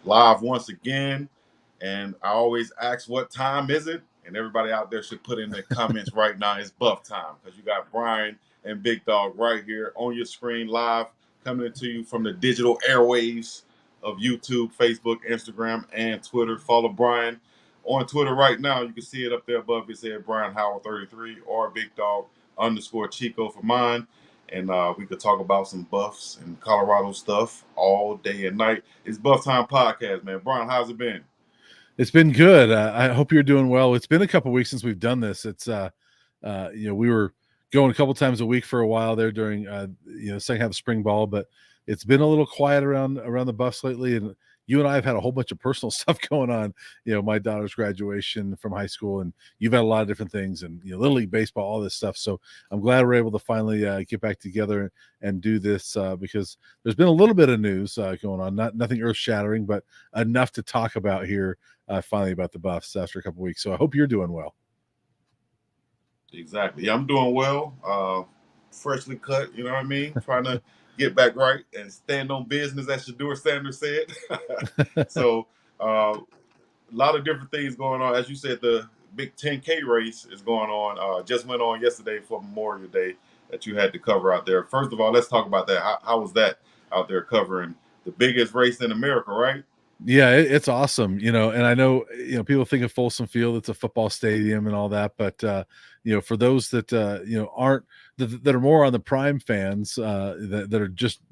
live once again. And I always ask, what time is it? And everybody out there should put in the comments right now, it's buff time, because you got Brian and Big Dog right here on your screen live, coming to you from the digital airwaves of YouTube, Facebook, Instagram, and Twitter. Follow Brian on Twitter right now. You can see it up there above. It said Brian Howell 33 or Big Dog _ Chico for mine. And we could talk about some Buffs and Colorado stuff all day and night. It's BuffTime Podcast, man. Brian, how's it been? It's been good. I hope you're doing well. It's been a couple weeks since we've done this. It's we were going a couple times a week for a while there during second half of spring ball, but it's been a little quiet around the Buffs lately. And you and I have had a whole bunch of personal stuff going on. My daughter's graduation from high school, and you've had a lot of different things, and Little League baseball, all this stuff. So I'm glad we're able to finally get back together and do this because there's been a little bit of news going on, nothing earth shattering, but enough to talk about here finally about the Buffs after a couple weeks. So I hope you're doing well. Exactly. Yeah, I'm doing well. Freshly cut, you know what I mean? Trying to get back right and stand on business, as Shador Sanders said. So a lot of different things going on. As you said, the big 10K race is going on. Just went on yesterday for Memorial Day that you had to cover out there. First of all, let's talk about that. How was that out there covering the biggest race in America, right? Yeah, it's awesome, and I know, people think of Folsom Field, it's a football stadium and all that, but for those that aren't that are more on the Prime fans that are just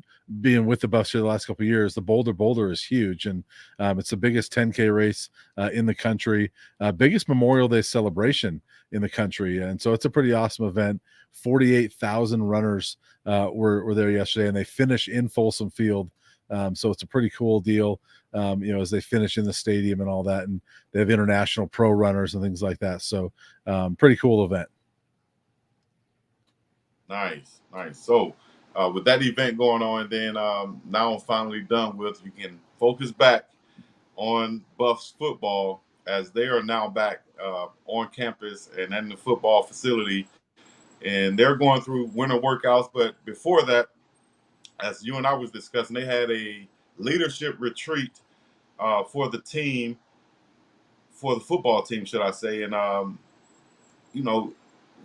being with the Buffs here the last couple of years, the Boulder is huge, and it's the biggest 10K race in the country, biggest Memorial Day celebration in the country, and so it's a pretty awesome event. 48,000 runners were there yesterday, and they finish in Folsom Field. So it's a pretty cool deal, as they finish in the stadium and all that. And they have international pro runners and things like that. So pretty cool event. Nice. So with that event going on, then now I'm finally done with, you can focus back on Buffs football as they are now back on campus and in the football facility. And they're going through winter workouts. But before that, as you and I was discussing, they had a leadership retreat for the team, for the football team, should I say. And,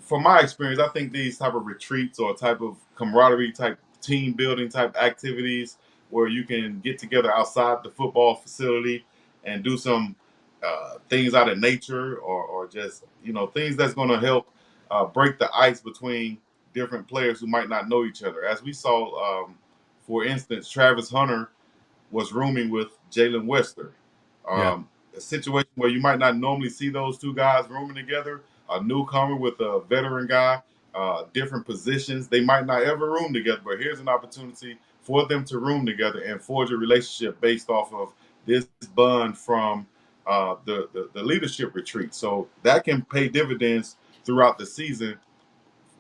from my experience, I think these type of retreats or type of camaraderie type team building type activities where you can get together outside the football facility and do some things out of nature or just, things that's going to help break the ice between different players who might not know each other. As we saw, for instance, Travis Hunter was rooming with Jalen Wester. A situation where you might not normally see those two guys rooming together, a newcomer with a veteran guy, different positions. They might not ever room together, but here's an opportunity for them to room together and forge a relationship based off of this bond from the leadership retreat. So that can pay dividends throughout the season,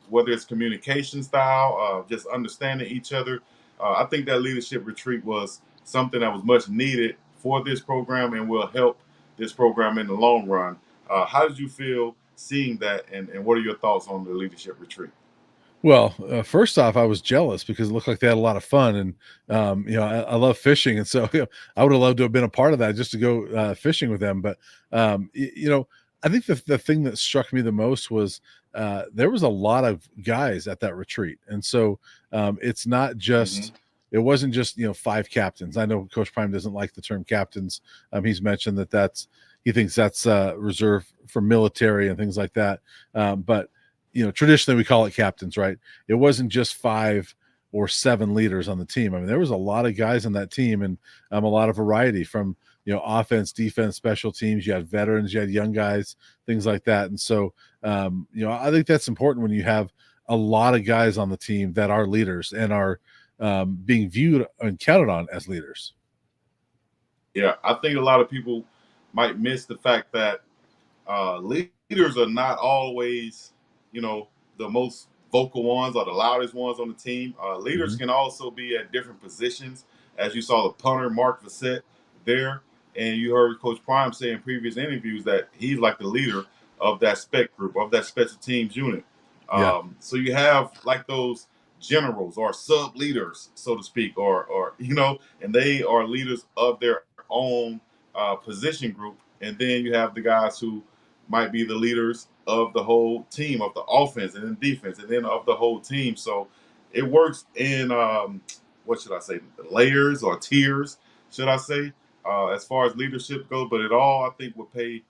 whether it's communication style, just understanding each other. I think that leadership retreat was something that was much needed for this program and will help this program in the long run. How did you feel seeing that, and what are your thoughts on the leadership retreat? Well, first off, I was jealous because it looked like they had a lot of fun, and I love fishing, and so I would have loved to have been a part of that just to go fishing with them. But I think the thing that struck me the most was there was a lot of guys at that retreat, and so it's not just. It wasn't just 5 captains. I know Coach Prime doesn't like the term captains. He's mentioned he thinks that's reserved for military and things like that. But traditionally we call it captains, right? It wasn't just 5 or 7 leaders on the team. I mean, there was a lot of guys on that team, and a lot of variety from offense, defense, special teams. You had veterans, you had young guys, things like that. And so I think that's important when you have a lot of guys on the team that are leaders and are being viewed and counted on as leaders. Yeah, I think a lot of people might miss the fact that leaders are not always, the most vocal ones or the loudest ones on the team. Leaders can also be at different positions, as you saw the punter, Mark Vassett, there. And you heard Coach Prime say in previous interviews that he's like the leader of that spec group, of that special teams unit. So you have like those generals or sub leaders, so to speak, or and they are leaders of their own position group, and then you have the guys who might be the leaders of the whole team, of the offense and then defense, and then of the whole team. So it works in what should I say, layers or tiers, should I say, as far as leadership goes. But it all, I think, will pay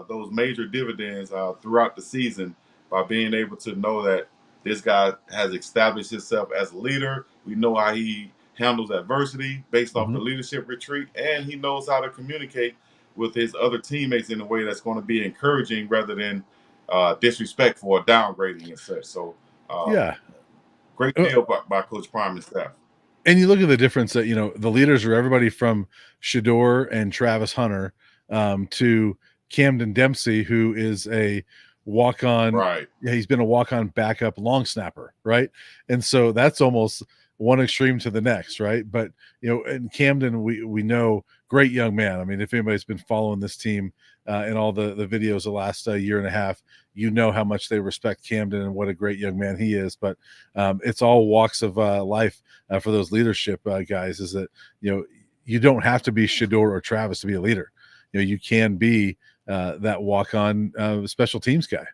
those major dividends throughout the season by being able to know that this guy has established himself as a leader. We know how he handles adversity based off the leadership retreat, and he knows how to communicate with his other teammates in a way that's going to be encouraging rather than disrespectful or downgrading and such. So, Yeah. great deal by Coach Prime and staff. And you look at the difference that, the leaders are everybody from Shador and Travis Hunter to Camden Dempsey, who is a walk-on. Right. Yeah, he's been a walk-on backup long snapper, right? And so that's almost one extreme to the next, right? But in Camden, we know, great young man. I mean, if anybody's been following this team in all the videos the last year and a half, how much they respect Camden and what a great young man he is. But it's all walks of life for those leadership guys. Is that you don't have to be Shador or Travis to be a leader. You can be that walk-on special teams guy.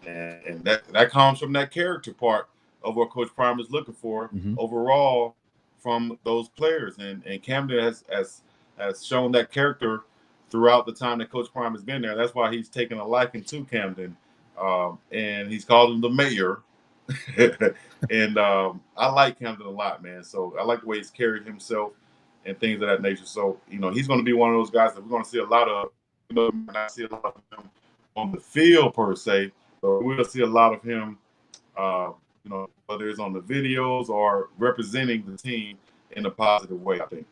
And that comes from that character part of what Coach Prime is looking for overall from those players. And Camden has shown that character throughout the time that Coach Prime has been there. That's why he's taken a liking to Camden. And he's called him the mayor. And I like Camden a lot, man. So I like the way he's carried himself and things of that nature. So, he's going to be one of those guys that we're going to see a lot of. Not see a lot of him on the field per se, but we'll see a lot of him, whether it's on the videos or representing the team in a positive way, I think.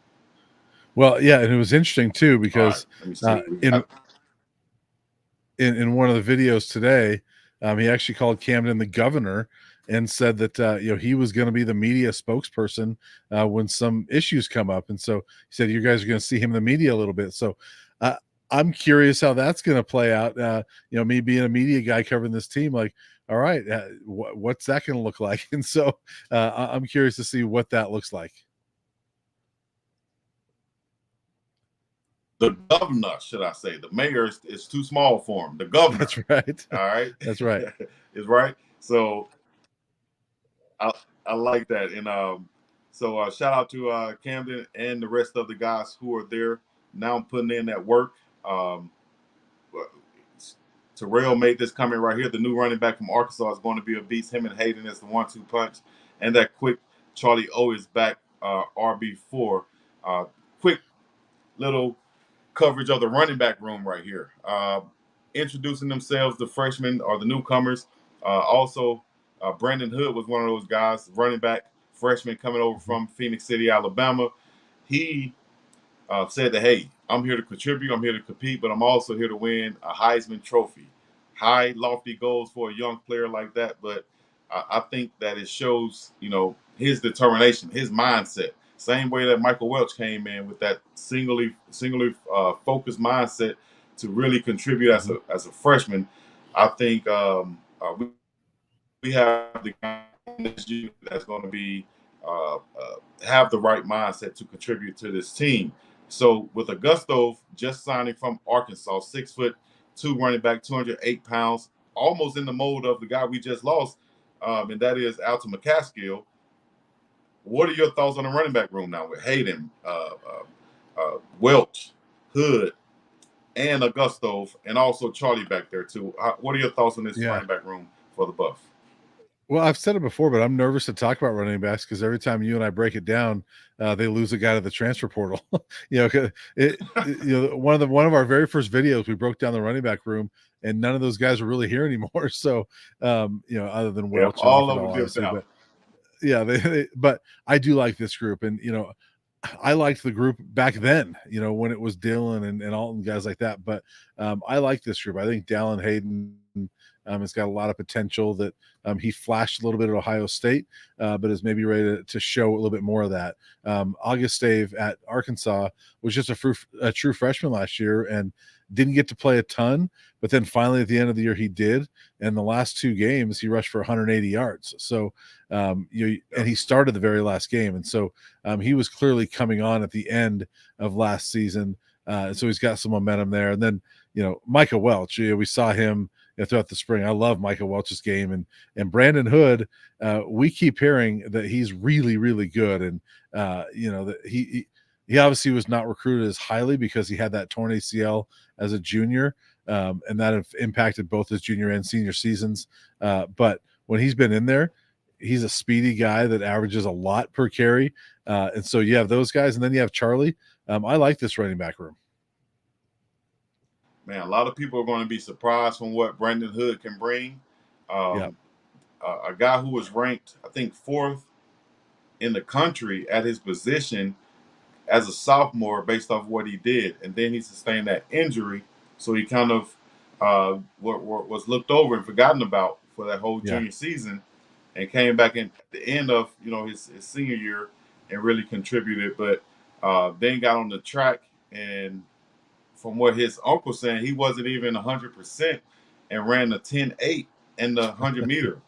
Well, yeah, and it was interesting too because in one of the videos today, he actually called Camden the governor and said that he was going to be the media spokesperson when some issues come up, and so he said you guys are going to see him in the media a little bit. So I'm curious how that's going to play out. Me being a media guy covering this team, like, all right, what's that going to look like? And so I'm curious to see what that looks like. The governor, should I say? The mayor is too small for him. The governor. That's right. All right. That's right. Is right. So I like that. And so shout out to Camden and the rest of the guys who are there now putting in that work. Terrell made this comment right here. The new running back from Arkansas is going to be a beast. Him and Hayden is the 1-2 punch. And that quick Charlie O is back, RB4. Quick little coverage of the running back room right here. Introducing themselves, the freshmen or the newcomers. Also, Brandon Hood was one of those guys, running back, freshman coming over from Phoenix City, Alabama. He said that, hey, I'm here to contribute, I'm here to compete, but I'm also here to win a Heisman Trophy. High, lofty goals for a young player like that, but I think that it shows, his determination, his mindset. Same way that Michael Welch came in with that singularly focused mindset to really contribute as a freshman. I think we have the guy that's going to be have the right mindset to contribute to this team. So with Augusto just signing from Arkansas, 6'2" running back, 208 pounds, almost in the mold of the guy we just lost, and that is Alton McCaskill. What are your thoughts on the running back room now with Hayden, Welch, Hood, and Augusto, and also Charlie back there too? What are your thoughts on this running back room for the Buff? Well, I've said it before, but I'm nervous to talk about running backs because every time you and I break it down, they lose a guy to the transfer portal. One of our very first videos, we broke down the running back room, and none of those guys are really here anymore. So, other than Welch, all of them dipped out. But I do like this group, and I liked the group back then, when it was Dylan and Alton, guys like that. But I like this group. I think Dallin Hayden has got a lot of potential that he flashed a little bit at Ohio State, but is maybe ready to show a little bit more of that. Augustave at Arkansas was just a true freshman last year, and didn't get to play a ton, but then finally at the end of the year he did. And the last 2 games he rushed for 180 yards. So and he started the very last game, and so he was clearly coming on at the end of last season. So he's got some momentum there. And then Micah Welch, we saw him throughout the spring. I love Micah Welch's game, and Brandon Hood. We keep hearing that he's really, really good, and that he obviously was not recruited as highly because he had that torn ACL as a junior, and that impacted both his junior and senior seasons. But when he's been in there, he's a speedy guy that averages a lot per carry. And so you have those guys, and then you have Charlie. I like this running back room. Man, a lot of people are going to be surprised from what Brandon Hood can bring. A guy who was ranked, I think, 4th in the country at his position as a sophomore based off what he did. And then he sustained that injury. So he kind of was looked over and forgotten about for that whole junior season, and came back in at the end of his senior year and really contributed. But then got on the track, and from what his uncle saying, he wasn't even 100% and ran the 10.8 in the 100-meter.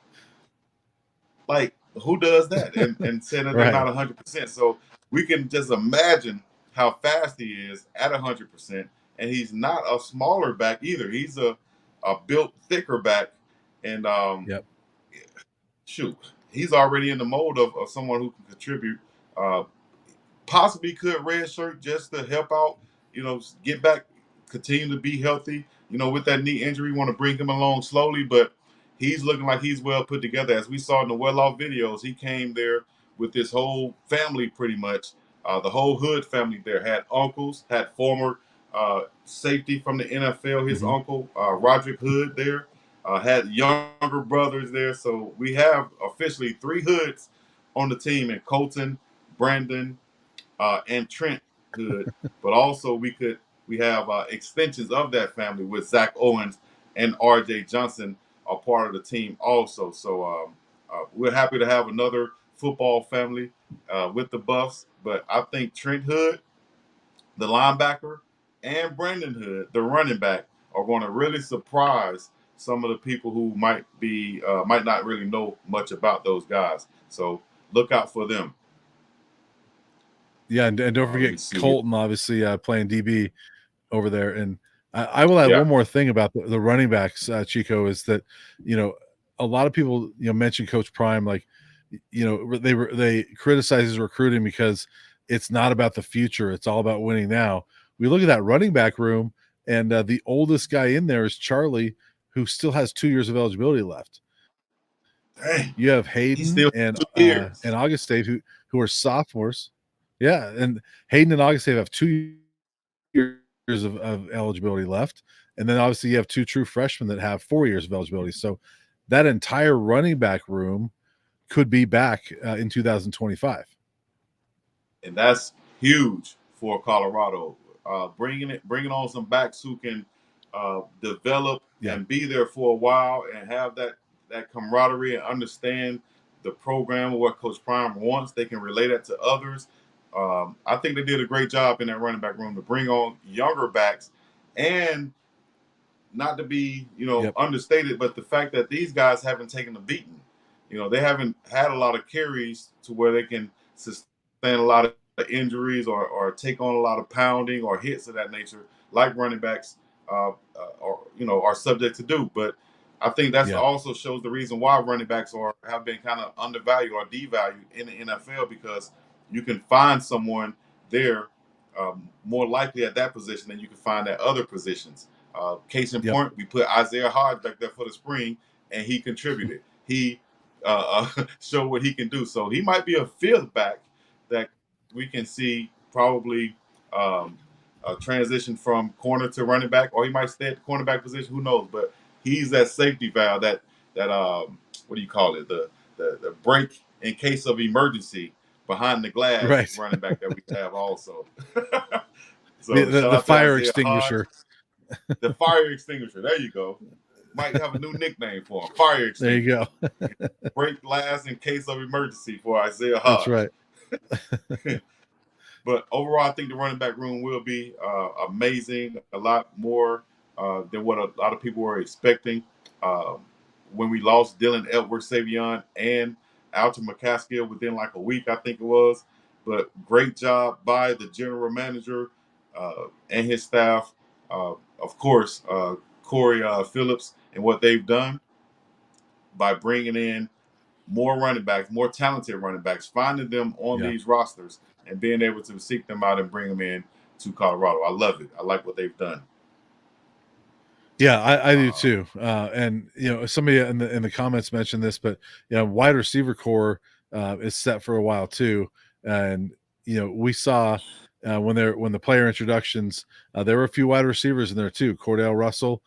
Like, who does that? And said that they're not 100%. So we can just imagine how fast he is at 100%. And he's not a smaller back either. He's a built thicker back. And shoot, he's already in the mold of someone who can contribute. Possibly could redshirt just to help out, get back, continue to be healthy. With that knee injury, want to bring him along slowly, but he's looking like he's well put together. As we saw in the well-off videos, he came there with his whole family pretty much. The whole Hood family there had uncles, had former safety from the NFL, his uncle, Roderick Hood there, had younger brothers there. So we have officially 3 Hoods on the team, and Colton, Brandon, and Trent Hood. But also we have extensions of that family with Zach Owens and RJ Johnson are part of the team also. So we're happy to have another football family with the Buffs. But I think Trent Hood, the linebacker, and Brandon Hood, the running back, are going to really surprise some of the people who might not really know much about those guys. So look out for them. Yeah, and don't forget Colton, obviously playing DB over there. And I will add one more thing about the running backs, Chico, is that a lot of people mention Coach Prime, like they criticize his recruiting because it's not about the future; it's all about winning now. We look at that running back room, and the oldest guy in there is Charlie, who still has 2 years of eligibility left. Dang. You have Hayden and August Dave who are sophomores. Yeah, and Hayden and August Dave have 2 years of eligibility left, and then obviously you have 2 true freshmen that have 4 years of eligibility. So that entire running back room could be back in 2025, and that's huge for Colorado. Bringing on some backs who can develop and be there for a while and have that camaraderie and understand the program or what Coach Prime wants. They can relay that to others. I think they did a great job in that running back room to bring on younger backs, and not to be understated, but the fact that these guys haven't taken a beating. They haven't had a lot of carries to where they can sustain a lot of injuries or take on a lot of pounding or hits of that nature, like running backs are subject to do. But I think that also shows the reason why running backs have been kind of undervalued or devalued in the NFL, because you can find someone there more likely at that position than you can find at other positions. Case in point, we put Isaiah Hodge back there for the spring, and he contributed. He showed what he can do. So he might be a 5th back that we can see probably a transition from corner to running back, or he might stay at the cornerback position. Who knows? But he's that safety valve, that what do you call it? The break in case of emergency behind the glass running back that we have also. So the fire extinguisher. The fire extinguisher. There you go. Might have a new nickname for him. Fire extinguisher. There you go. Break glass in case of emergency for Isaiah Hodge. That's right. But overall, I think the running back room will be amazing, a lot more than what a lot of people were expecting. Um, when we lost Dylan Edwards, Savion, and Alton McCaskill within like a week, I think it was. But great job by the general manager and his staff. Of course, Corey Phillips and what they've done by bringing in more running backs, more talented running backs, finding them on Yeah. these rosters and being able to seek them out and bring them in to Colorado. I love it. I like what they've done. Yeah, I do too. And somebody in the comments mentioned this, but wide receiver core is set for a while too. And we saw when the player introductions, there were a few wide receivers in there too. Cordell Russell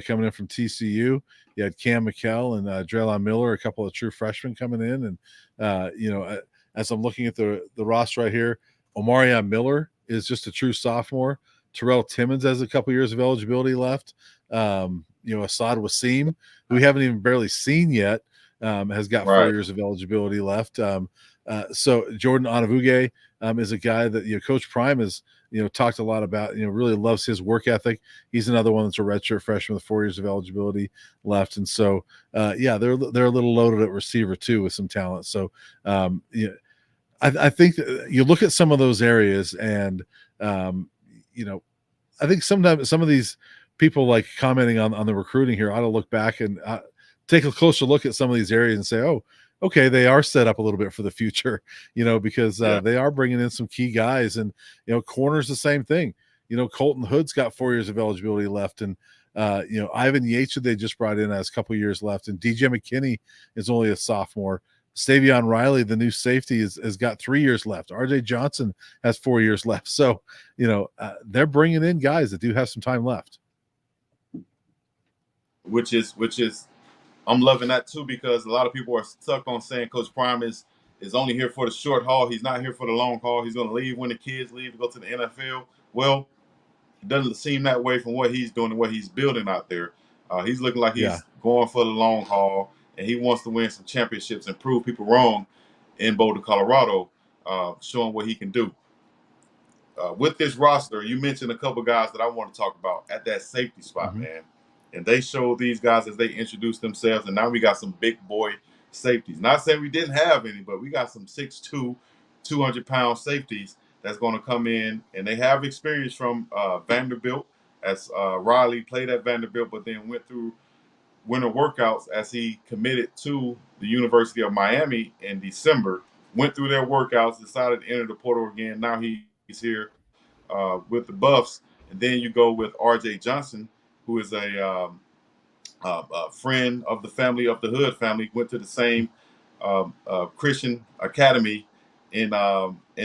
coming in from TCU. You had Cam McKell and Drelon Miller, a couple of true freshmen coming in. And as I'm looking at the roster right here, Omarion Miller is just a true sophomore. Terrell Timmons has a couple years of eligibility left. Assad Wasim, who we haven't even barely seen yet, has got 4 years of eligibility left. So Jordan Onavuge is a guy that Coach Prime has talked a lot about. Really loves his work ethic. He's another one that's a redshirt freshman with 4 years of eligibility left, and so they're a little loaded at receiver too with some talent. So I think you look at some of those areas, and I think sometimes some of these people like commenting on the recruiting here ought to look back and take a closer look at some of these areas and say, oh, okay, they are set up a little bit for the future, because they are bringing in some key guys, and corners the same thing. Colton Hood's got 4 years of eligibility left, and Ivan Yates, who they just brought in, has a couple years left, and DJ McKinney is only a sophomore. Savion Riley, the new safety, has got 3 years left. RJ Johnson has 4 years left. So, they're bringing in guys that do have some time left. Which is, I'm loving that too, because a lot of people are stuck on saying Coach Prime is only here for the short haul. He's not here for the long haul. He's going to leave when the kids leave to go to the NFL. Well, it doesn't seem that way from what he's doing and what he's building out there. He's looking like he's going for the long haul, and he wants to win some championships and prove people wrong in Boulder, Colorado, showing what he can do. With this roster, you mentioned a couple guys that I want to talk about at that safety spot, man. And they showed these guys as they introduced themselves, and now we got some big boy safeties. Not saying we didn't have any, but we got some 6'2", 200-pound safeties that's going to come in, and they have experience from Vanderbilt, as Riley played at Vanderbilt, but then went through winter workouts as he committed to the University of Miami in December, went through their workouts, decided to enter the portal again. Now he's here with the Buffs. And then you go with RJ Johnson, who is a friend of the family, of the Hood family, went to the same Christian academy in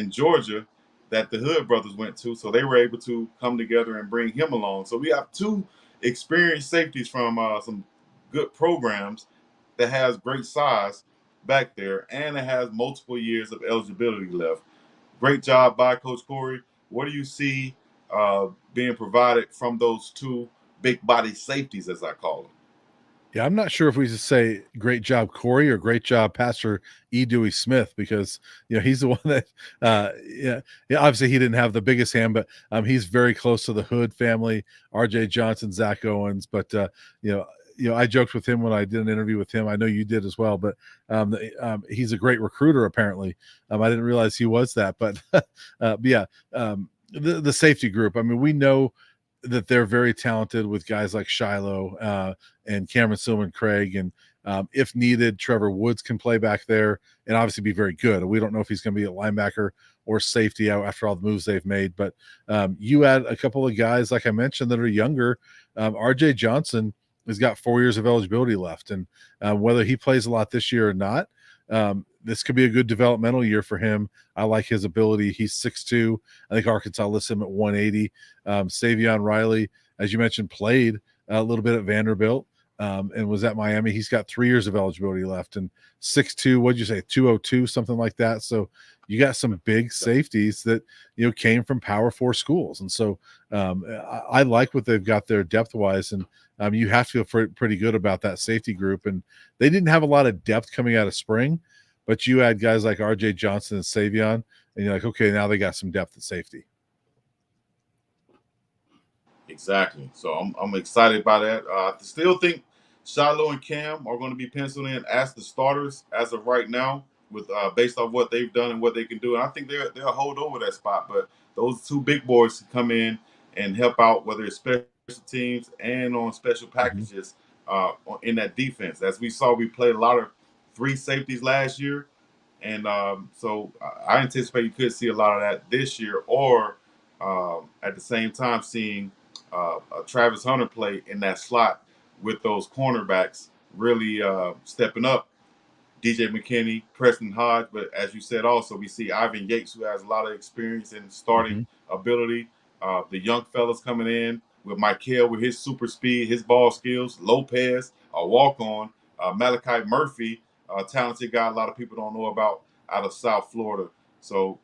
Georgia that the Hood brothers went to. So they were able to come together and bring him along. So we have two experienced safeties from some good programs that has great size back there, and it has multiple years of eligibility left. Great job by Coach Corey. What do you see being provided from those two big body safeties, as I call them? Yeah, I'm not sure if we should say great job, Corey, or great job, Pastor E. Dewey Smith, because he's the one that obviously he didn't have the biggest hand, but he's very close to the Hood family, RJ Johnson, Zach Owens. But I joked with him when I did an interview with him. I know you did as well, but he's a great recruiter, apparently. I didn't realize he was that, but the safety group, I mean, we know that they're very talented with guys like Shiloh and Cameron Silman Craig. And if needed, Trevor Woods can play back there and obviously be very good. We don't know if he's going to be a linebacker or safety out after all the moves they've made. But you add a couple of guys, like I mentioned, that are younger. RJ Johnson has got 4 years of eligibility left. And whether he plays a lot this year or not, this could be a good developmental year for him. I like his ability. He's 6'2". I think Arkansas lists him at 180. Savion Riley, as you mentioned, played a little bit at Vanderbilt and was at Miami. He's got 3 years of eligibility left, and 6'2", what'd you say, 202, something like that. So you got some big safeties that came from Power 4 schools. And so I like what they've got there depth-wise, and you have to feel pretty good about that safety group. And they didn't have a lot of depth coming out of spring, but you add guys like RJ Johnson and Savion, and you're like, okay, now they got some depth at safety. Exactly. So I'm excited by that. I still think Shiloh and Cam are going to be penciled in as the starters as of right now, with based off what they've done and what they can do. And I think they'll hold over that spot. But those two big boys can come in and help out, whether it's special teams and on special Mm-hmm. packages in that defense. As we saw, we played a lot of three safeties last year. And so I anticipate you could see a lot of that this year, or at the same time seeing Travis Hunter play in that slot with those cornerbacks really stepping up. DJ McKinney, Preston Hodge, but as you said, also we see Ivan Yates, who has a lot of experience in starting Mm-hmm. ability. The young fellas coming in with Michael with his super speed, his ball skills. Lopez, a walk on. Malachi Murphy, a talented guy. A lot of people don't know about out of South Florida. So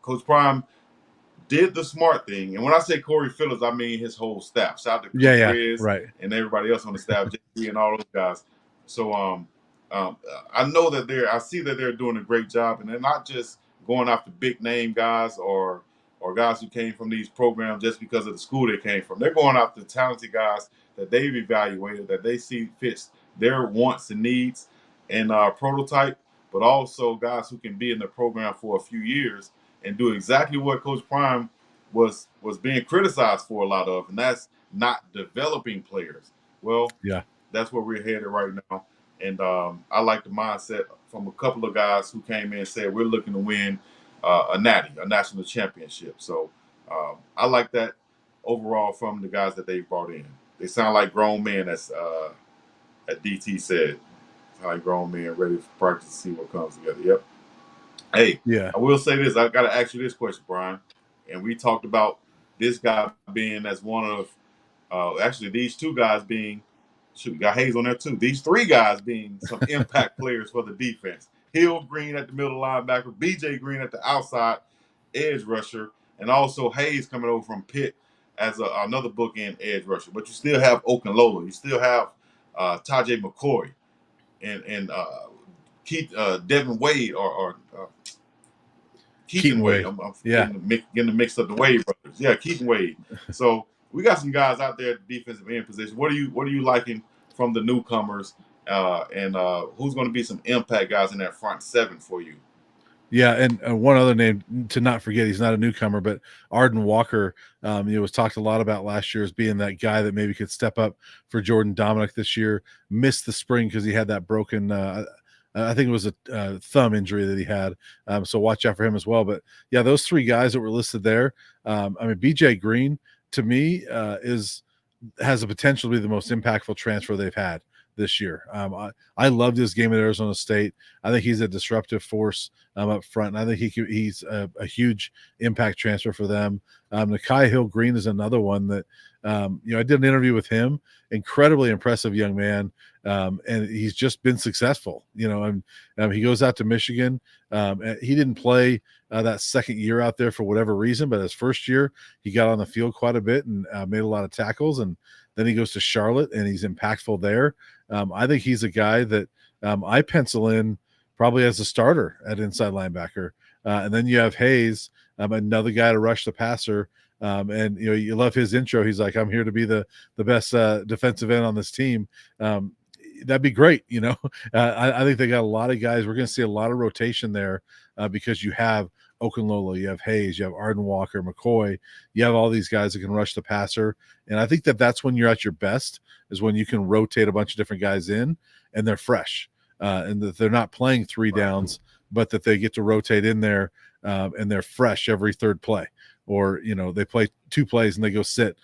Coach Prime did the smart thing. And when I say Corey Phillips, I mean his whole staff. Shout out to Coach Yeah, Riz right. and everybody else on the staff, JP and all those guys. So um, I know that I see that they're doing a great job, and they're not just going after big name guys or guys who came from these programs just because of the school they came from. They're going after talented guys that they've evaluated, that they see fits their wants and needs and prototype, but also guys who can be in the program for a few years and do exactly what Coach Prime was being criticized for a lot of, and that's not developing players. Well, Yeah. that's where we're headed right now. And I like the mindset from a couple of guys who came in and said we're looking to win a natty, a national championship. So I like that overall from the guys that they've brought in. They sound like grown men, as DT said. Sound like grown men ready for practice to see what comes together. Yep. Hey, Yeah. I will say this. I got to ask you this question, Brian. And we talked about this guy being as one of, actually, these two guys being, shoot, we got Hayes on there too. These three guys being some impact players for the defense. Hill Green at the middle linebacker, BJ Green at the outside edge rusher, and also Hayes coming over from Pitt as another bookend edge rusher. But you still have Okunlola. You still have Tajay McCoy and Keith, Devin Wade or Keith Keaton Wade. Wade. I'm Yeah. getting the mix of the Wade brothers. Yeah, Keith Wade. So we got some guys out there at the defensive end position. What are you liking from the newcomers? And who's going to be some impact guys in that front seven for you? Yeah, and one other name to not forget, he's not a newcomer, but Arden Walker, was talked a lot about last year as being that guy that maybe could step up for Jordan Dominic this year. Missed the spring because he had that broken, I think it was a thumb injury that he had. So watch out for him as well. But yeah, those three guys that were listed there. I mean, BJ Green to me has the potential to be the most impactful transfer they've had this year. I loved his game at Arizona State. I think he's a disruptive force up front, and I think he's a huge impact transfer for them. Nakai Hill Green is another one that I did an interview with him. Incredibly impressive young man, and he's just been successful. And he goes out to Michigan. He didn't play that second year out there for whatever reason, but his first year he got on the field quite a bit and made a lot of tackles, and then he goes to Charlotte and he's impactful there. I think he's a guy that I pencil in probably as a starter at inside linebacker. And then you have Hayes, another guy to rush the passer. And you love his intro. He's like, "I'm here to be the best defensive end on this team." That'd be great. I think they got a lot of guys. We're going to see a lot of rotation there because you have Okunlola, you have Hayes, you have Arden Walker, McCoy, you have all these guys that can rush the passer. And I think that's when you're at your best, is when you can rotate a bunch of different guys in and they're fresh and that they're not playing three downs, but that they get to rotate in there and they're fresh every third play. Or they play two plays and they go sit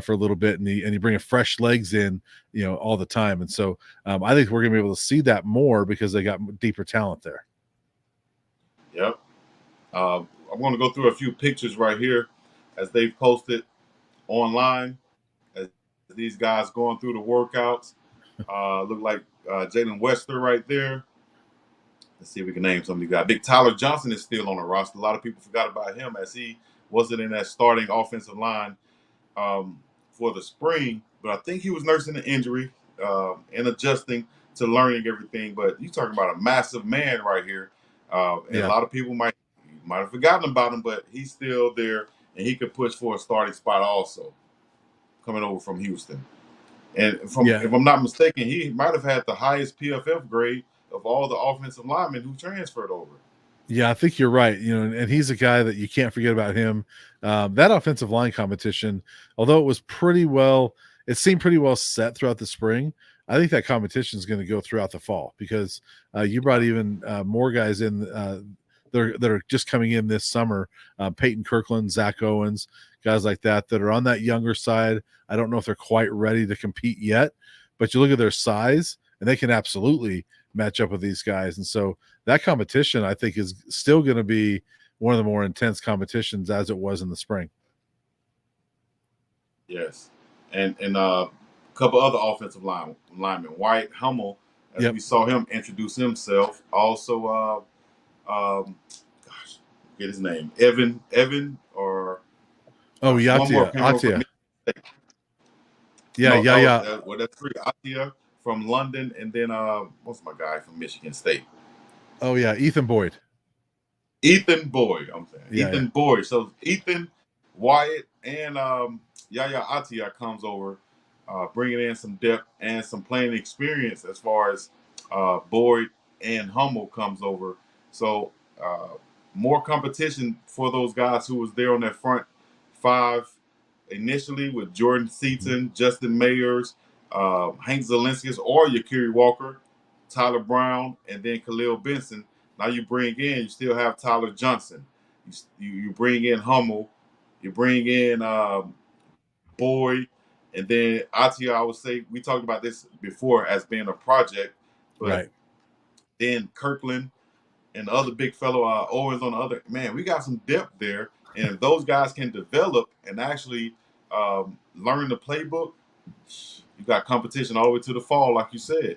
for a little bit, and you bring a fresh legs in all the time. And so I think we're gonna be able to see that more because they got deeper talent there. Yep. I'm going to go through a few pictures right here as they've posted online as these guys going through the workouts. Look like Jalen Wester right there. Let's see if we can name some of these guys. Big Tyler Johnson is still on the roster. A lot of people forgot about him as he wasn't in that starting offensive line for the spring, but I think he was nursing an injury and adjusting to learning everything. But you're talking about a massive man right here And a Yeah. lot of people might have forgotten about him, but he's still there, and he could push for a starting spot also, coming over from Houston. And Yeah. if I'm not mistaken, he might have had the highest PFF grade of all the offensive linemen who transferred over. Yeah, I think you're right. And he's a guy that you can't forget about him. That offensive line competition, although it seemed pretty well set throughout the spring. I think that competition is going to go throughout the fall because you brought even more guys in that are just coming in this summer. Peyton Kirkland, Zach Owens, guys like that are on that younger side. I don't know if they're quite ready to compete yet, but you look at their size and they can absolutely match up with these guys. And so that competition, I think, is still going to be one of the more intense competitions as it was in the spring. Yes, and a couple other offensive linemen, White Hummel, as Yep. we saw him introduce himself. Also, get his name, Evan, or one more came over from Atia. Yeah, no, yeah. that's three. Atia from London, and then what's my guy from Michigan State? Oh yeah, Ethan Boyd. Ethan Boyd. I'm saying Yeah, Ethan Boyd. So Ethan, Wyatt, and Yaya Atia comes over, bringing in some depth and some playing experience as far as Boyd and Hummel comes over. So more competition for those guys who was there on that front five initially with Jordan Seaton, Justin Mayers, Hank Zielinskis, or Yakiri Walker, Tyler Brown, and then Khalil Benson. Now you still have Tyler Johnson. You bring in Hummel, you bring in Boyd, and then Atia. I would say we talked about this before as being a project, but right. then Kirkland and the other big fellow Owens on the other. Man, we got some depth there, and if those guys can develop and actually learn the playbook, you got competition all the way to the fall, like you said.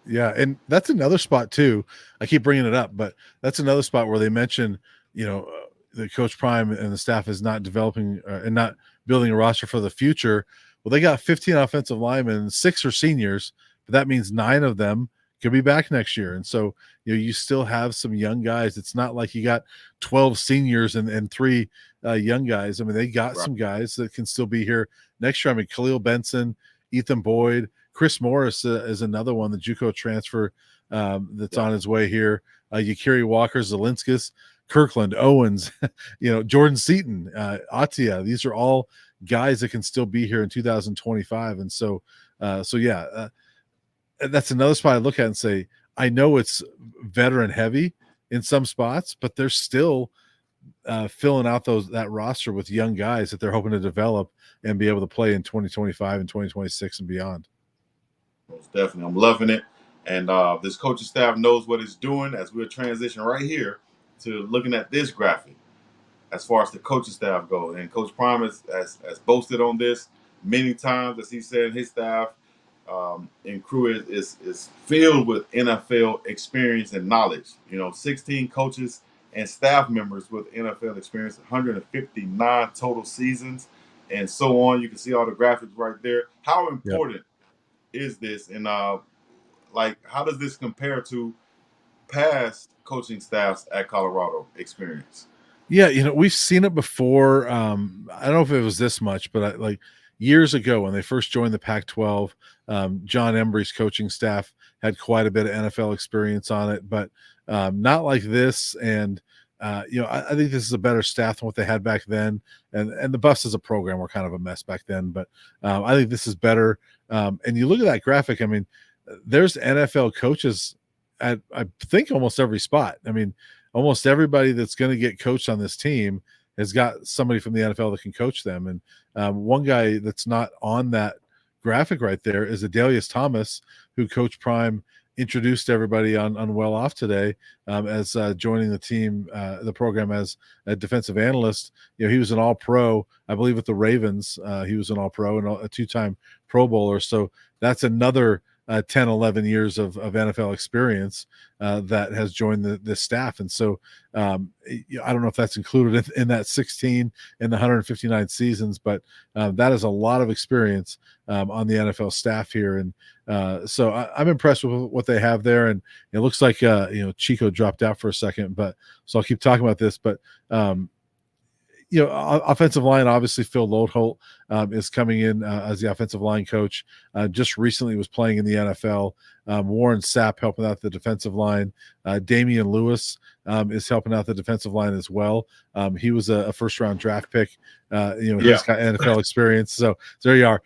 Yeah, and that's another spot too. I keep bringing it up, but that's another spot where they mention, the Coach Prime and the staff is not developing and not building a roster for the future. Well, they got 15 offensive linemen, 6 are seniors, but that means 9 of them could be back next year. And so, you still have some young guys. It's not like you got 12 seniors and 3 young guys. I mean, they got some guys that can still be here next year. I mean, Khalil Benson, Ethan Boyd, Chris Morris is another one, the JUCO transfer that's on his way here. Yakiri Walker, Zielinskis, Kirkland, Owens, Jordan Seaton, Atia. These are all guys that can still be here in 2025. And so that's another spot I look at and say, I know it's veteran heavy in some spots, but they're still filling out that roster with young guys that they're hoping to develop and be able to play in 2025 and 2026 and beyond. Most definitely. I'm loving it. And this coaching staff knows what it's doing as we'll transition right here to looking at this graphic as far as the coaching staff goes. And Coach Prime has boasted on this many times, as he said, his staff and crew is filled with NFL experience and knowledge. 16 coaches and staff members with NFL experience, 159 total seasons, and so on. You can see all the graphics right there. How important is this, and how does this compare to past coaching staffs at Colorado experience? Yeah, we've seen it before. I don't know if it was this much, but like years ago when they first joined the Pac-12, John Embry's coaching staff had quite a bit of NFL experience on it, but not like this. And I think this is a better staff than what they had back then. And the Buffs as a program were kind of a mess back then, but I think this is better. And you look at that graphic. I mean, there's NFL coaches at, I think, almost every spot. I mean, almost everybody that's going to get coached on this team has got somebody from the NFL that can coach them. And one guy that's not on that graphic right there is Adelius Thomas, who Coach Prime introduced everybody on Well Off today as joining the team, the program as a defensive analyst. He was an All-Pro, I believe, with the Ravens. He was an All-Pro and a 2-time Pro Bowler. So that's another 10, 11 years of NFL experience that has joined the staff. And so I don't know if that's included in that 16 in the 159 seasons, but that is a lot of experience on the NFL staff here. And so I'm impressed with what they have there. And it looks like, Chico dropped out for a second, but so I'll keep talking about this, but offensive line, obviously Phil Lodeholt is coming in as the offensive line coach. Just recently was playing in the NFL. Warren Sapp helping out the defensive line. Damian Lewis is helping out the defensive line as well. He was a first-round draft pick. He's got NFL experience. So there you are.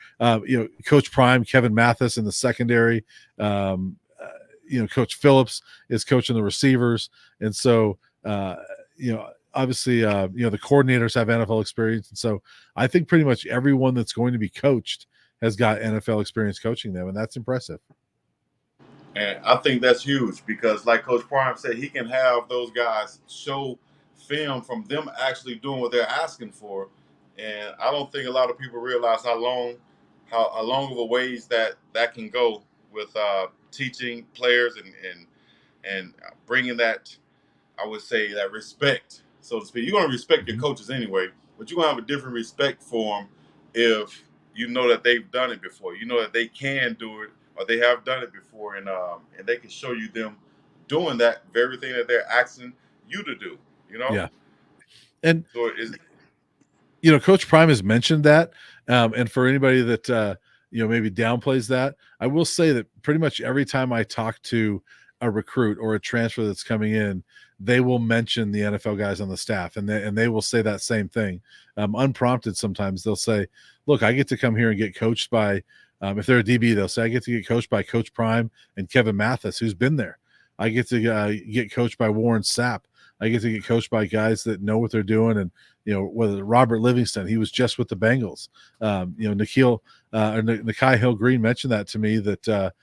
Coach Prime, Kevin Mathis in the secondary. Coach Phillips is coaching the receivers. And so, obviously, the coordinators have NFL experience. And so I think pretty much everyone that's going to be coached has got NFL experience coaching them. And that's impressive. And I think that's huge because, like Coach Prime said, he can have those guys show film from them actually doing what they're asking for. And I don't think a lot of people realize how long of a ways that can go with teaching players and bringing that, I would say, that respect, so to speak. You're going to respect your coaches anyway, but you're going to have a different respect for them if you know that they've done it before. You know that they can do it, or they have done it before, and they can show you them doing that very thing that they're asking you to do. Yeah. And so it is. Coach Prime has mentioned that, and for anybody that maybe downplays that, I will say that pretty much every time I talk to a recruit or a transfer that's coming in, they will mention the NFL guys on the staff, and they will say that same thing, unprompted. Sometimes they'll say, "Look, I get to come here and get coached by." If they're a DB, they'll say, "I get to get coached by Coach Prime and Kevin Mathis, who's been there. I get to get coached by Warren Sapp. I get to get coached by guys that know what they're doing." And whether Robert Livingston, he was just with the Bengals. Nikhai Hill-Green mentioned that to me, that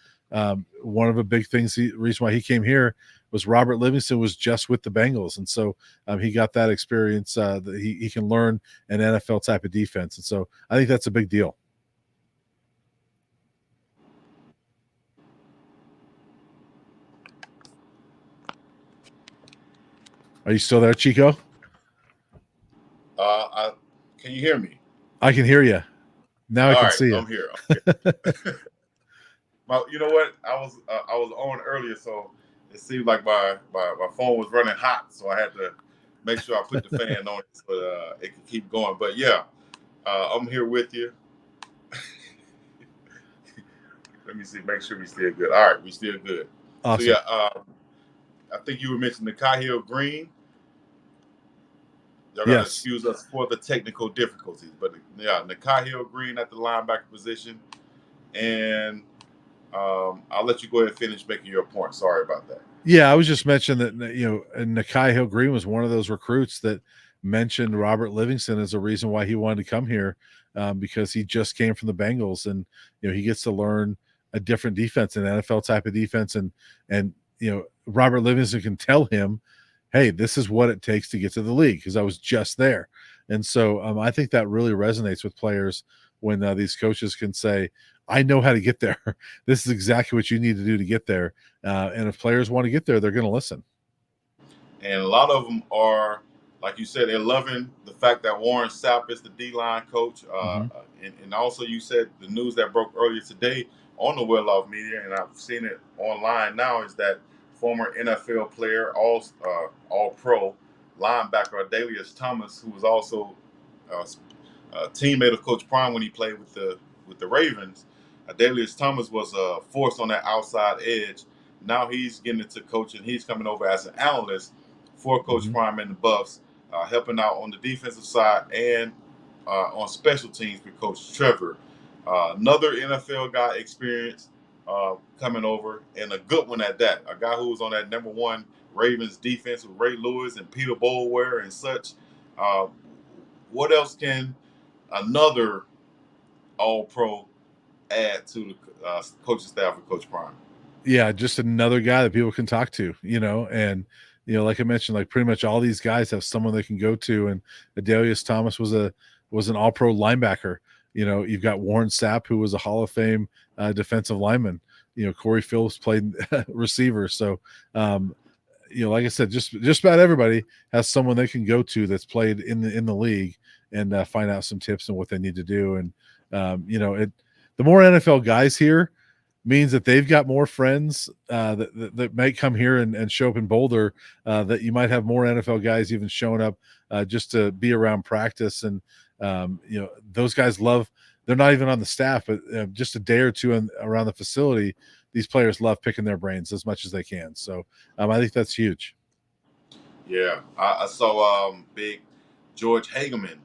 one of the big things, reason why he came here was Robert Livingston was just with the Bengals. And so he got that experience that he can learn an NFL type of defense. And so I think that's a big deal. Are you still there, Chico? Can you hear me? I can hear you. Now I can see you. I'm here. Well, you know what? I was on earlier, so it seemed like my phone was running hot, so I had to make sure I put the fan on it so it can keep going. But yeah, I'm here with you. Let me see, make sure we still good. All right, we still good. Awesome. So yeah, I think you were mentioning Nikhai Hill-Green. Y'all gotta excuse us for the technical difficulties, but yeah, Nikhai Hill-Green at the linebacker position, and I'll let you go ahead and finish making your point. Sorry about that. Yeah, I was just mentioning that Nikhai Hill-Green was one of those recruits that mentioned Robert Livingston as a reason why he wanted to come here, because he just came from the Bengals, and he gets to learn a different defense, an NFL type of defense, and Robert Livingston can tell him, hey, this is what it takes to get to the league, because I was just there. And so I think that really resonates with players when these coaches can say, I know how to get there. This is exactly what you need to do to get there. And if players want to get there, they're going to listen. And a lot of them are, like you said, they're loving the fact that Warren Sapp is the D-line coach. And also you said the news that broke earlier today on the Well-Off Media, and I've seen it online now, is that former NFL player, all-pro linebacker Adalius Thomas, who was also a teammate of Coach Prime when he played with the Ravens. Adalius Thomas was a force on that outside edge. Now he's getting into coaching. He's coming over as an analyst for Coach Prime and the Buffs, helping out on the defensive side and on special teams with Coach Trevor. Another NFL guy experience coming over, and a good one at that. A guy who was on that number one Ravens defense with Ray Lewis and Peter Boulware and such. What else can another all-pro add to the coaching staff of Coach Prime? Yeah, just another guy that people can talk to, and like I mentioned, like pretty much all these guys have someone they can go to. And Adalius Thomas was an all-pro linebacker. You've got Warren Sapp, who was a Hall of Fame defensive lineman. Corey Phillips played receiver. So, like I said, just about everybody has someone they can go to that's played in the league and find out some tips on what they need to do. And the more NFL guys here means that they've got more friends that may come here and show up in Boulder. That you might have more NFL guys even showing up just to be around practice. And those guys love. They're not even on the staff, but just a day or two around the facility, these players love picking their brains as much as they can. So I think that's huge. Yeah, I saw Big George Hageman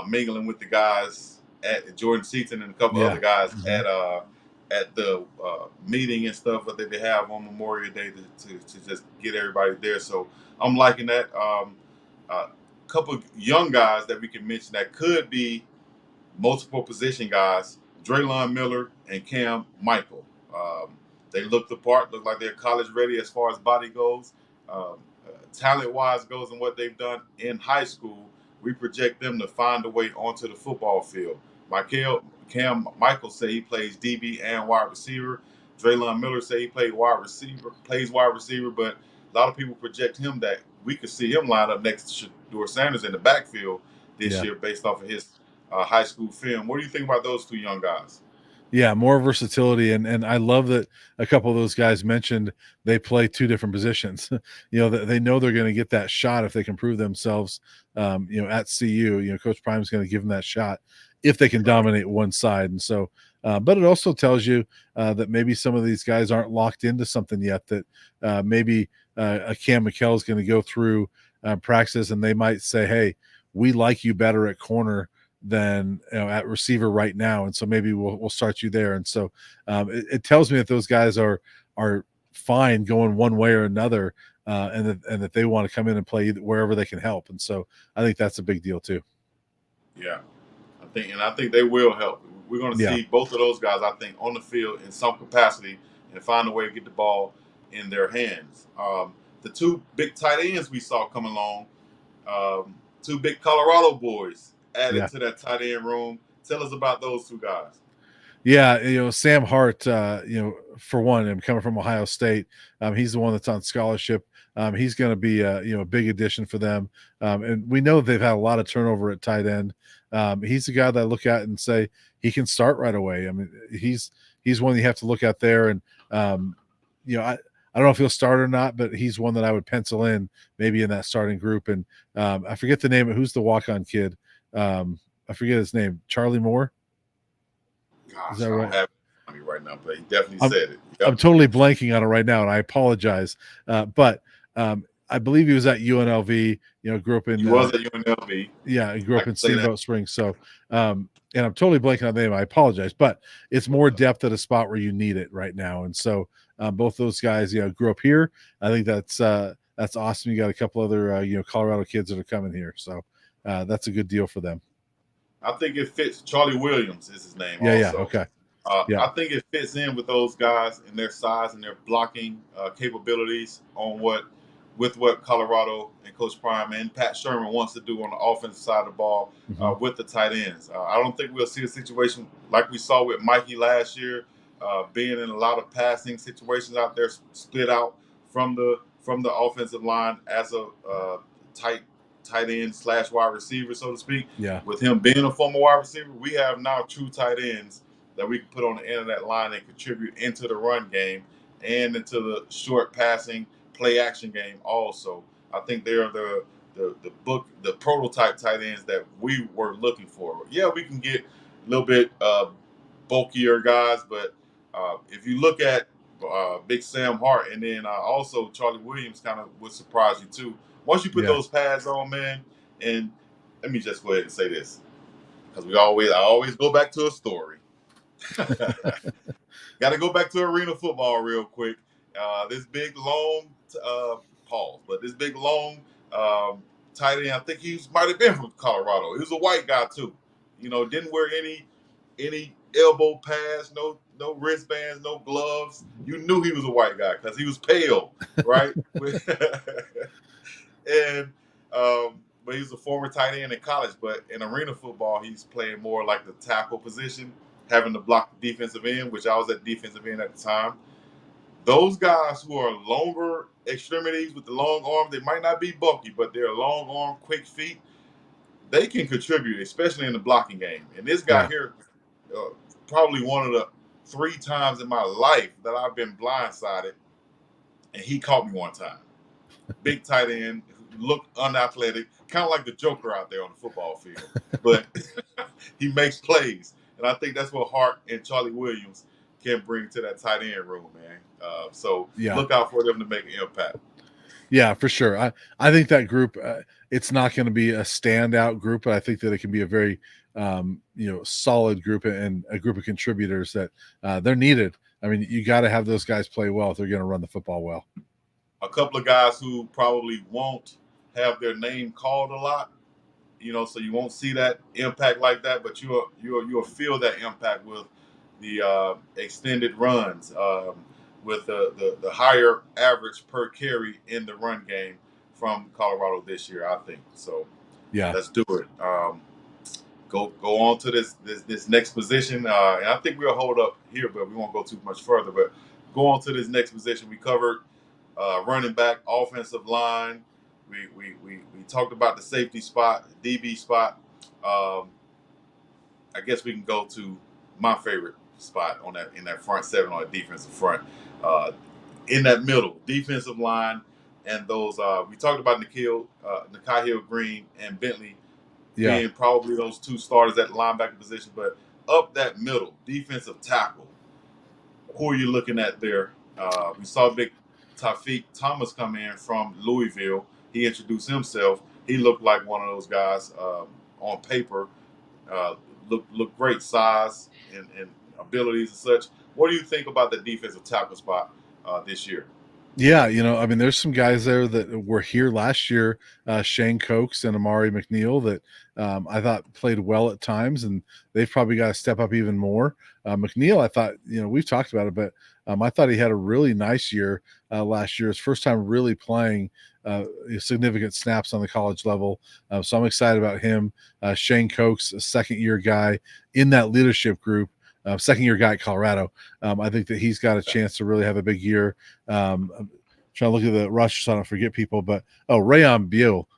mingling with the guys at Jordan Seaton and a couple other guys at the meeting and stuff that they have on Memorial Day to just get everybody there. So I'm liking that. A couple young guys that we can mention that could be multiple position guys, Draylon Miller and Cam Michael. They look the part, look like they're college ready as far as body goes. Talent wise goes and what they've done in high school, we project them to find a way onto the football field. Cam Michael say he plays DB and wide receiver. Draylon Miller say he plays wide receiver, but a lot of people project him that we could see him line up next to Shedeur Sanders in the backfield this year based off of his high school film. What do you think about those two young guys? Yeah, more versatility, and I love that a couple of those guys mentioned they play two different positions. They know they're going to get that shot if they can prove themselves. At CU, Coach Prime's going to give them that shot if they can dominate one side. And so, but it also tells you that maybe some of these guys aren't locked into something yet. That maybe a Cam McKell is going to go through practice, and they might say, "Hey, we like you better at corner than at receiver right now, and so maybe we'll start you there." And so it tells me that those guys are fine going one way or another, and that they want to come in and play wherever they can help. And so I think that's a big deal too. Yeah, I think they will help. We're going to see both of those guys, I think, on the field in some capacity and find a way to get the ball in their hands. The two big tight ends we saw come along, two big Colorado boys added to that tight end room. Tell us about those two guys. Yeah, Sam Hart, for one, and coming from Ohio State, he's the one that's on scholarship. He's going to be a big addition for them. And we know they've had a lot of turnover at tight end. He's the guy that I look at and say he can start right away. I mean, he's one you have to look at there. And, I don't know if he'll start or not, but he's one that I would pencil in maybe in that starting group. And I forget the name of who's the walk-on kid. I forget his name. Charlie Moore. Gosh, is that right? I don't have it on me right now, but he definitely said it. Yep. I'm totally blanking on it right now, and I apologize. But I believe he was at UNLV. Grew up in. He was at UNLV. Yeah, he grew up in Steamboat Springs. So, and I'm totally blanking on the name. I apologize, but it's more depth at a spot where you need it right now. And so, both those guys, grew up here. I think that's awesome. You got a couple other Colorado kids that are coming here, so that's a good deal for them. I think it fits. Charlie Williams is his name. Yeah, also. Okay. I think it fits in with those guys and their size and their blocking capabilities with what Colorado and Coach Prime and Pat Sherman wants to do on the offensive side of the ball with the tight ends. I don't think we'll see a situation like we saw with Mikey last year, being in a lot of passing situations out there, split out from the offensive line as a tight end / wide receiver, so to speak. Yeah. With him being a former wide receiver, we have now true tight ends that we can put on the end of that line and contribute into the run game and into the short passing play action game also. I think they're the prototype tight ends that we were looking for. Yeah, we can get a little bit bulkier guys, but if you look at Big Sam Hart and then also Charlie Williams kind of would surprise you too. Once you put those pads on, man, and let me just go ahead and say this, because I always go back to a story. Got to go back to arena football real quick. This big long this big long tight end, I think he might have been from Colorado. He was a white guy too. Didn't wear any elbow pads, no wristbands, no gloves. You knew he was a white guy because he was pale, right? And but he was a former tight end in college. But in arena football, he's playing more like the tackle position, having to block the defensive end, which I was at defensive end at the time. Those guys who are longer extremities with the long arms, they might not be bulky, but they're long arm, quick feet. They can contribute, especially in the blocking game. And this guy Yeah. here, uh, probably one of the 3 times in my life that I've been blindsided, and he caught me one time. Big tight end, looked unathletic, kind of like the Joker out there on the football field. But he makes plays, and I think that's what Hart and Charlie Williams can bring to that tight end room, man. So Yeah. look out for them to make an impact. Yeah, for sure. I think that group, it's not going to be a standout group, but I think that it can be a very solid group and a group of contributors that they're needed. I mean, you got to have those guys play well if they're going to run the football well. A couple of guys who probably won't have their name called a lot, so you won't see that impact like that, but you'll feel that impact with the extended runs, with the higher average per carry in the run game from Colorado this year. I think so. Yeah. Let's do it. Go on to this next position, and I think we'll hold up here, but we won't go too much further. But go on to this next position. We covered running back, offensive line. We talked about the safety spot, DB spot. Um, I guess we can go to my favorite spot on that in that front seven on the defensive front. Uh, in that middle, defensive line, and those we talked about Nikhil Green and Bentley Yeah. being probably those two starters at the linebacker position, but up that middle, defensive tackle. Who are you looking at there? We saw Big Tafik Thomas come in from Louisville. He introduced himself. He looked like one of those guys on paper. Uh, look great, size and abilities and such. What do you think about the defensive tackle spot this year? Yeah, I mean, there's some guys there that were here last year, Shane Cokes and Amari McNeil, that I thought played well at times, and they've probably got to step up even more. McNeil, I thought, we've talked about it, but I thought he had a really nice year last year. His first time really playing significant snaps on the college level. So I'm excited about him. Shane Cokes, a second-year guy in that leadership group. Second-year guy at Colorado. I think that he's got a chance to really have a big year. I'm trying to look at the roster so I don't forget people, but Rayon Buell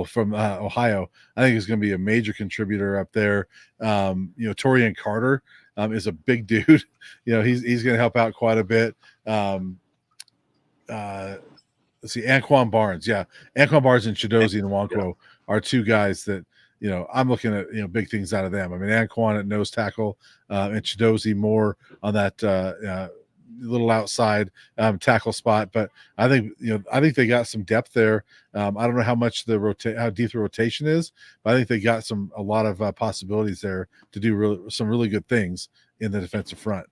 from Ohio, I think is going to be a major contributor up there. Torian Carter is a big dude. He's going to help out quite a bit. Let's see, Anquan Barnes. Yeah, Anquan Barnes and Chidozie and Yeah. Nwankwo are two guys that I'm looking at big things out of them. I mean, Anquan at nose tackle and Chidozie more on that little outside tackle spot. But I think they got some depth there. I don't know how much how deep the rotation is, but I think they got a lot of possibilities there to do some really good things in the defensive front.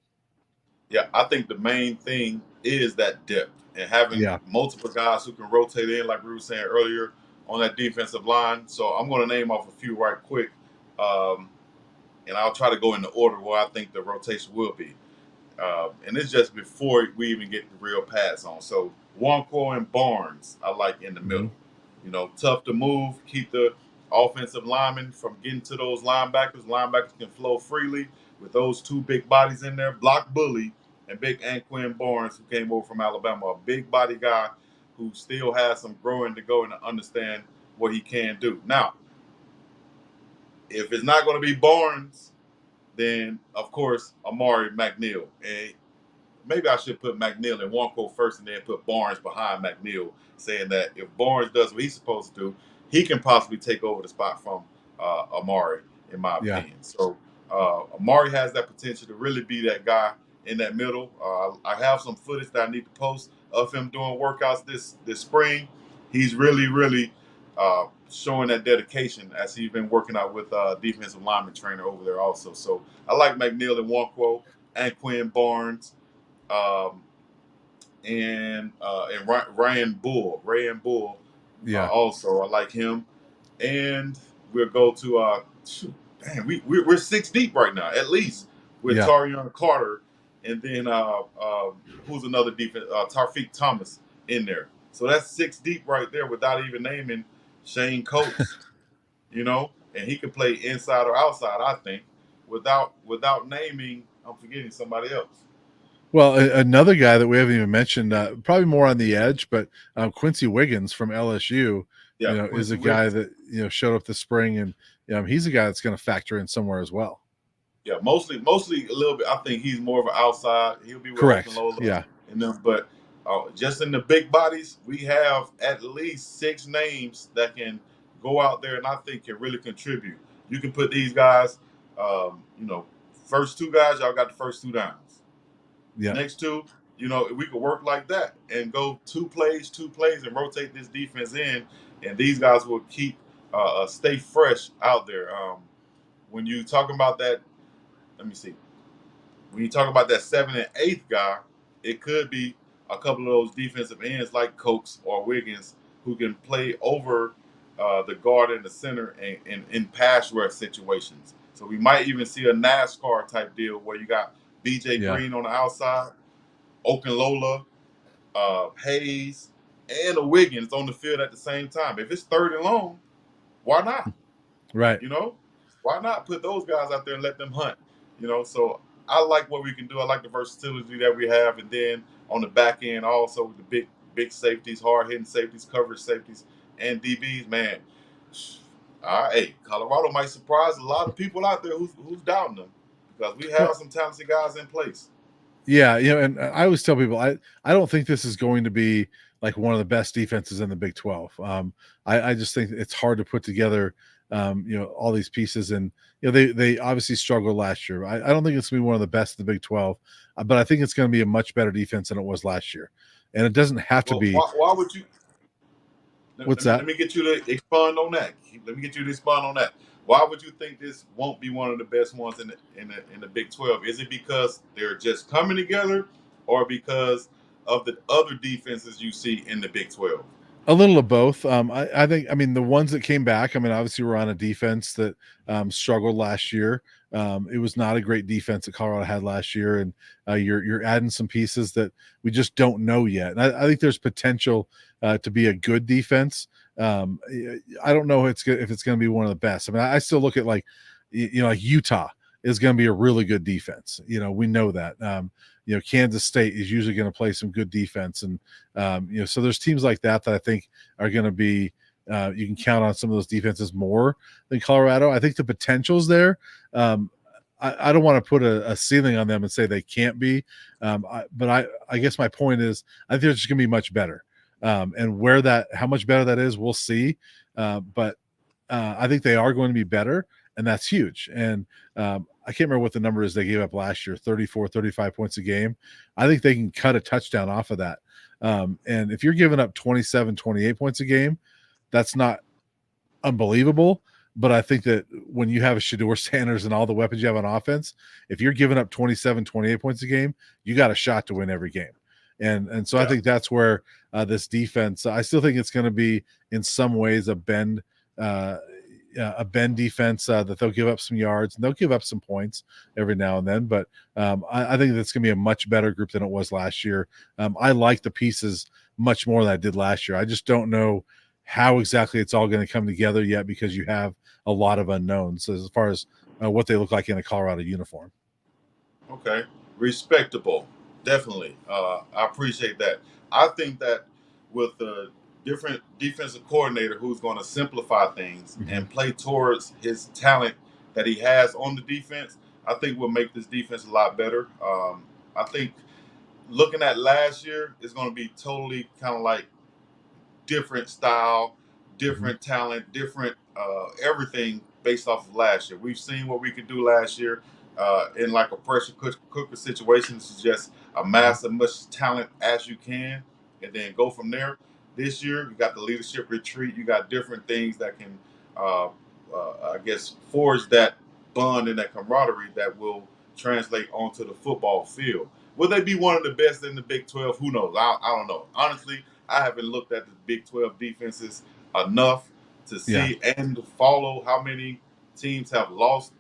Yeah, I think the main thing is that depth and having Yeah, multiple guys who can rotate in, like we were saying earlier, on that defensive line. So I'm going to name off a few right quick, um, and I'll try to go in the order where I think the rotation will be. And it's just before we even get the real pass on. So Wonko and Barnes, I like in the mm-hmm. middle. Tough to move, keep the offensive linemen from getting to those linebackers. Linebackers can flow freely with those two big bodies in there. Block Bully and Big Anquan Barnes, who came over from Alabama, a big body guy who still has some growing to go and to understand what he can do. Now, if it's not going to be Barnes, then of course Amari McNeil. And maybe I should put McNeil in Wonko first and then put Barnes behind McNeil, saying that if Barnes does what he's supposed to do, he can possibly take over the spot from Amari, in my Yeah, opinion. So Amari has that potential to really be that guy in that middle. I have some footage that I need to post of him doing workouts this spring. He's really showing that dedication as he's been working out with defensive lineman trainer over there also. So I like McNeil and Wonko and Quinn Barnes, um, and Ryan Bull, yeah, also I like him, and we'll go to we're 6 deep right now at least with yeah, Tarion Carter, and then who's another defense, Tarfik Thomas in there. So that's 6 deep right there without even naming Shane Coates, and he could play inside or outside. I think without naming, I'm forgetting somebody else. Well, another guy that we haven't even mentioned, probably more on the edge, but Quincy Wiggins from LSU, Yeah, is Quincy a guy Wiggins. that showed up this spring, and he's a guy that's going to factor in somewhere as well. Yeah, mostly a little bit. I think he's more of an outside. He'll be with Correct. Okunlola Yeah. and them, but just in the big bodies, we have at least six names that can go out there and I think can really contribute. You can put these guys, you know, first two guys, y'all got the first two downs. Yeah. Next two, we could work like that and go two plays, and rotate this defense in, and these guys will keep stay fresh out there. When you talk about that, let me see. When you talk about that seventh and eighth guy, it could be a couple of those defensive ends like Cokes or Wiggins who can play over the guard in the center and in pass rush situations. So we might even see a NASCAR type deal where you got BJ Yeah. Green on the outside, Okunlola, Hayes, and a Wiggins on the field at the same time. If it's third and long, why not? Right. You know, why not put those guys out there and let them hunt? So I like what we can do. I like the versatility that we have, and then on the back end, also the big safeties, hard hitting safeties, coverage safeties, and DBs. Man, hey, Colorado might surprise a lot of people out there who's doubting them because we have Well, some talented guys in place. yeah, and I always tell people I don't think this is going to be like one of the best defenses in the Big 12. I just think it's hard to put together, all these pieces, and they obviously struggled last year. I don't think it's going to be one of the best in the Big 12, but I think it's going to be a much better defense than it was last year, and it doesn't have to Well, be. why would you? Let What's me let that? me get you to expand on that. Let me get you to expand on that. Why would you think this won't be one of the best ones in the Big 12? Is it because they're just coming together, or because of the other defenses you see in the Big 12? A little of both. I think, I mean, the ones that came back, I mean, obviously we're on a defense that struggled last year. It was not a great defense that Colorado had last year, and you're adding some pieces that we just don't know yet. And I think there's potential to be a good defense. I don't know if it's going to be one of the best. I mean, I still look at like like Utah is going to be a really good defense. We know that. Kansas State is usually going to play some good defense, and so there's teams like that I think are going to be. You can count on some of those defenses more than Colorado. I think the potential's there. I don't want to put a ceiling on them and say they can't be, but I guess my point is I think they're just going to be much better. And how much better that is, we'll see. But I think they are going to be better, and that's huge. And I can't remember what the number is they gave up last year, 34, 35 points a game. I think they can cut a touchdown off of that. And if you're giving up 27, 28 points a game, that's not unbelievable. But I think that when you have a Shedeur Sanders and all the weapons you have on offense, if you're giving up 27, 28 points a game, you got a shot to win every game. And so I Yeah. think that's where this defense, I still think it's going to be in some ways uh, a bend defense that they'll give up some yards and they'll give up some points every now and then. But I think that's going to be a much better group than it was last year. I like the pieces much more than I did last year. I just don't know how exactly it's all going to come together yet because you have a lot of unknowns as far as what they look like in a Colorado uniform. Okay. Respectable. Definitely. I appreciate that. I think that with the different defensive coordinator who's going to simplify things Mm-hmm. and play towards his talent that he has on the defense, I think will make this defense a lot better. I think looking at last year is going to be totally kind of like different style, Mm-hmm. different talent, different everything based off of last year. We've seen what we could do last year in like a pressure cooker situation. This is just amass as much talent as you can and then go from there. This year, you got the leadership retreat. You got different things that can, I guess, forge that bond and that camaraderie that will translate onto the football field. Will they be one of the best in the Big 12? Who knows? I don't know. Honestly, I haven't looked at the Big 12 defenses enough to Yeah. see and to follow how many teams have lost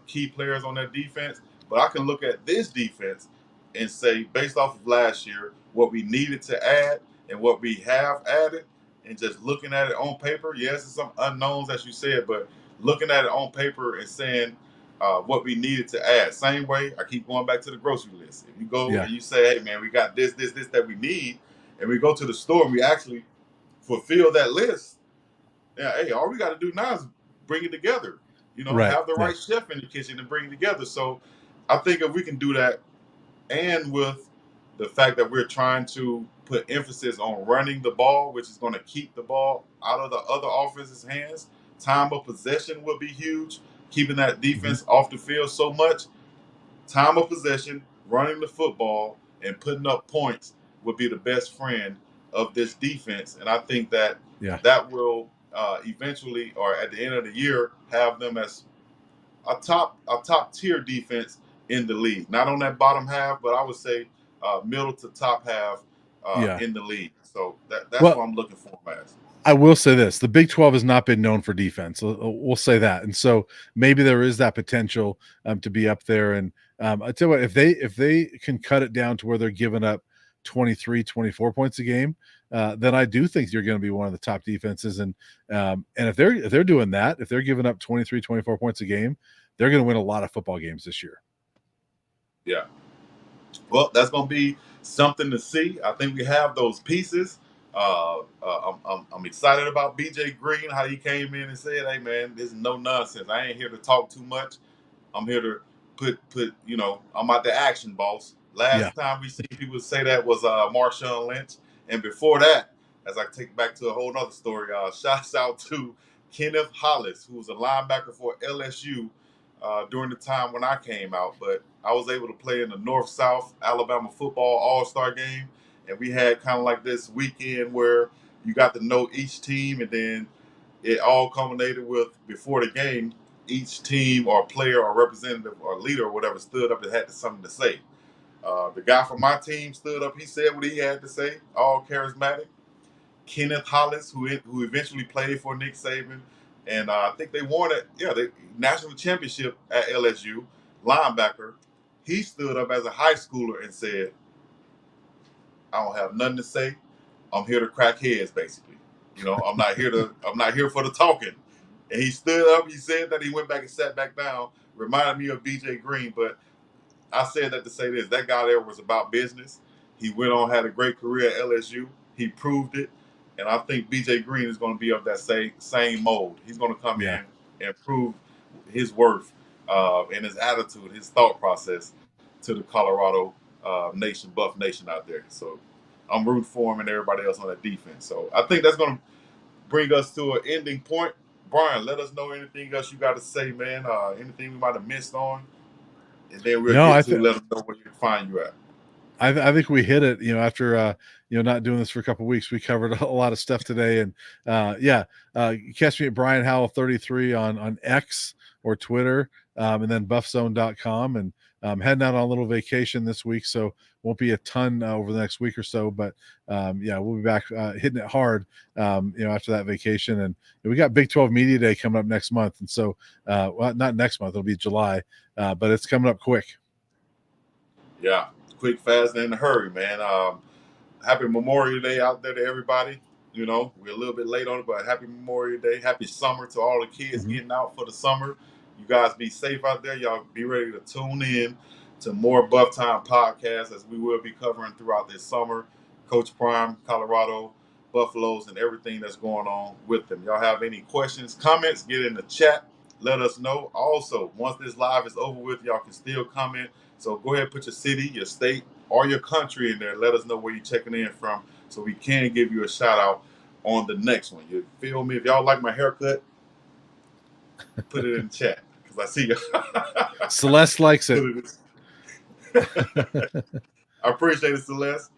key players on their defense. But I can look at this defense and say, based off of last year, what we needed to add and what we have added, and just looking at it on paper. Yes, there's some unknowns, as you said, but looking at it on paper and saying, what we needed to add. Same way, I keep going back to the grocery list. If you go Yeah. and you say, hey, man, we got this, this, this that we need, and we go to the store and we actually fulfill that list, yeah, hey, all we got to do now is bring it together. Right. Have the Yeah. right chef in the kitchen and bring it together. So I think if we can do that, and with the fact that we're trying to put emphasis on running the ball, which is going to keep the ball out of the other offense's hands, time of possession will be huge. Keeping that Mhm. defense off the field so much, time of possession, running the football, and putting up points would be the best friend of this defense. And I think that Yeah. that will eventually, or at the end of the year, have them as a top tier defense in the league. Not on that bottom half, but I would say middle to top half Yeah. in the league. So that's Well, what I'm looking for, as. I will say this: the Big 12 has not been known for defense. We'll say that, and so maybe there is that potential to be up there. And I tell you what, if they can cut it down to where they're giving up 23, 24 points a game, then I do think you're going to be one of the top defenses. And if they're doing that, if they're giving up 23, 24 points a game, they're going to win a lot of football games this year. Yeah. Well, that's going to be something to see. I think we have those pieces. I'm excited about BJ Green, how he came in and said, "Hey, man, this is no nonsense. I ain't here to talk too much. I'm here to put. I'm out the action, boss." Yeah. Last time we seen people say that was Marshawn Lynch, and before that, as I take back to a whole other story, shouts out to Kenneth Hollis, who was a linebacker for LSU during the time when I came out. But I was able to play in the North-South Alabama football All-Star game, and we had kind of like this weekend where you got to know each team, and then it all culminated with before the game, each team or player or representative or leader or whatever stood up and had something to say. The guy from my team stood up. He said what he had to say, all charismatic. Kenneth Hollis, who eventually played for Nick Saban, and I think they won the national championship at LSU, linebacker. He stood up as a high schooler and said, "I don't have nothing to say. I'm here to crack heads, basically. I'm not here for the talking." And he stood up. He said that he went back and sat back down. Reminded me of BJ Green, but I said that to say this: that guy there was about business. He went on, had a great career at LSU. He proved it, and I think BJ Green is going to be of that same mold. He's going to come Yeah. in and prove his worth and his attitude, his thought process to the Colorado nation, Buff Nation out there. So I'm rooting for him and everybody else on that defense. So I think that's going to bring us to an ending point. Brian, let us know anything else you got to say, man. Anything we might have missed on, and then we'll No, get I to think let them know where you can find you at. I think we hit it. After not doing this for a couple of weeks, we covered a lot of stuff today. And catch me at Brian Howell 33 on X or Twitter, and then buffzone.com. And heading out on a little vacation this week, so won't be a ton over the next week or so. But we'll be back hitting it hard. After that vacation, and we got Big 12 Media Day coming up next month, and so not next month, it'll be July, but it's coming up quick. Yeah, quick, fast, and in a hurry, man. Happy Memorial Day out there to everybody. We're a little bit late on it, but happy Memorial Day. Happy summer to all the kids Mhm. getting out for the summer. You guys be safe out there. Y'all be ready to tune in to more BuffTime Podcast as we will be covering throughout this summer. Coach Prime, Colorado, Buffaloes, and everything that's going on with them. Y'all have any questions, comments, get in the chat. Let us know. Also, once this live is over with, y'all can still comment. So go ahead, put your city, your state, or your country in there. Let us know where you're checking in from so we can give you a shout out on the next one. You feel me? If y'all like my haircut, put it in the chat because I see you. Celeste likes it. I appreciate it, Celeste.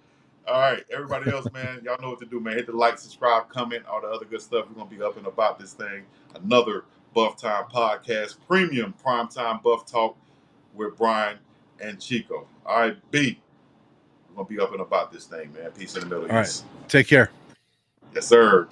All right, everybody else, man, y'all know what to do, man. Hit the like, subscribe, comment, all the other good stuff. We're gonna be up and about this thing. Another Buff Time podcast, premium primetime Buff Talk with Brian and Chico. All right, B. We're gonna be up and about this thing, man. Peace in the Middle All right. East. Take care. Yes, sir.